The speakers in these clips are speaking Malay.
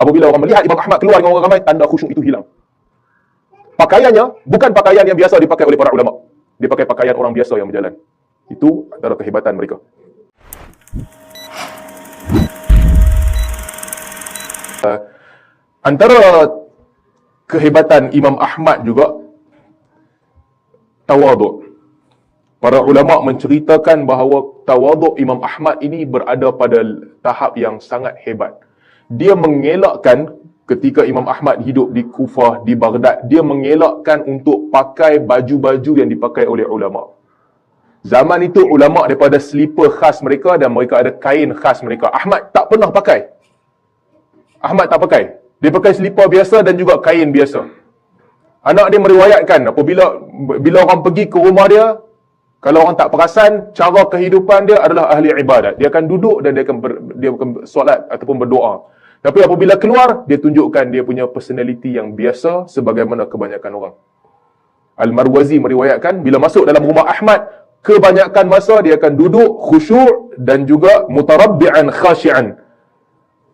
Apabila orang melihat Imam Ahmad keluar dengan orang ramai, tanda khusyuk itu hilang. Pakaiannya bukan pakaian yang biasa dipakai oleh para ulama. Dia pakai pakaian orang biasa yang berjalan. Itu antara kehebatan mereka. Antara kehebatan Imam Ahmad juga tawaduk. Para ulama menceritakan bahawa tawaduk Imam Ahmad ini berada pada tahap yang sangat hebat. Dia mengelakkan ketika Imam Ahmad hidup di Kufah, di Baghdad, dia mengelakkan untuk pakai baju-baju yang dipakai oleh ulama. Zaman itu ulama daripada slipper khas mereka dan mereka ada kain khas mereka. Ahmad tak pernah pakai. Ahmad tak pakai. Dia pakai slipper biasa dan juga kain biasa. Anak dia meriwayatkan apabila orang pergi ke rumah dia, kalau orang tak perasan, cara kehidupan dia adalah ahli ibadat. Dia akan duduk dan dia akan solat ataupun berdoa. Tapi apabila keluar, dia tunjukkan dia punya personality yang biasa sebagaimana kebanyakan orang. Al-Marwazi meriwayatkan, bila masuk dalam rumah Ahmad, kebanyakan masa dia akan duduk khusyuk dan juga mutarabbi'an khashi'an.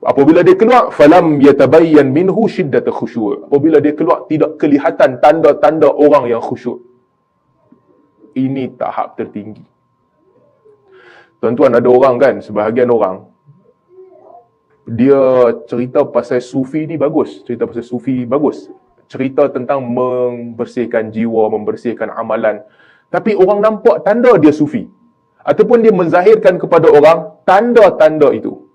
Apabila dia keluar, falam yatabayyan minhu shiddat khusyuk. Apabila dia keluar, tidak kelihatan tanda-tanda orang yang khusyuk. Ini tahap tertinggi. Tuan-tuan, ada orang kan, sebahagian orang, dia cerita pasal sufi ni bagus. Cerita pasal sufi bagus. Cerita tentang membersihkan jiwa, membersihkan amalan. Tapi orang nampak tanda dia sufi. Ataupun dia menzahirkan kepada orang tanda-tanda itu.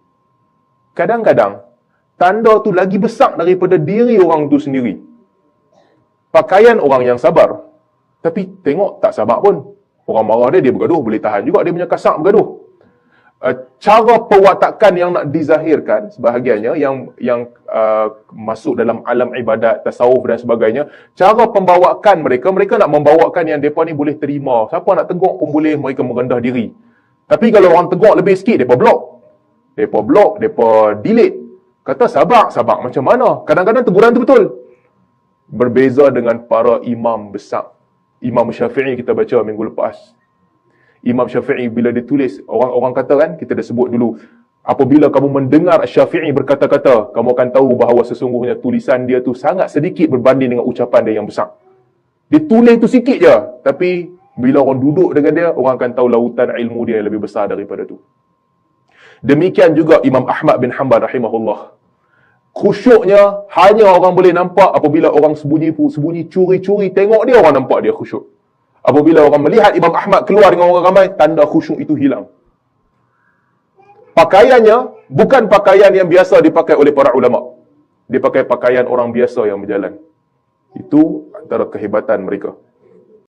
Kadang-kadang, tanda tu lagi besar daripada diri orang tu sendiri. Pakaian orang yang sabar. Tapi tengok tak sabar pun. Orang marah dia bergaduh. Boleh tahan juga dia punya kasar bergaduh. Cara perwatakan yang nak dizahirkan sebahagiannya yang masuk dalam alam ibadat, tasawuf dan sebagainya, cara pembawaan mereka nak membawakan yang mereka ni boleh terima. Siapa nak tegur pun boleh, mereka merendah diri. Tapi kalau orang tegur lebih sikit, mereka block, mereka delete. Kata sabar macam mana? Kadang-kadang teguran tu betul. Berbeza dengan para imam besar. Imam Syafi'i kita baca minggu lepas. Imam Syafi'i bila dia tulis, orang kata kan, kita dah sebut dulu, apabila kamu mendengar Syafi'i berkata-kata, kamu akan tahu bahawa sesungguhnya tulisan dia tu sangat sedikit berbanding dengan ucapan dia yang besar. Dia tulis tu sikit je, tapi bila orang duduk dengan dia, orang akan tahu lautan ilmu dia yang lebih besar daripada tu. Demikian juga Imam Ahmad bin Hanbal rahimahullah. Khusyuknya hanya orang boleh nampak apabila orang sembunyi curi-curi tengok dia, orang nampak dia khusyuk. Apabila orang melihat Imam Ahmad keluar dengan orang ramai, tanda khusyuk itu hilang. Pakaiannya bukan pakaian yang biasa dipakai oleh para ulama. Dia pakai pakaian orang biasa yang berjalan. Itu antara kehebatan mereka.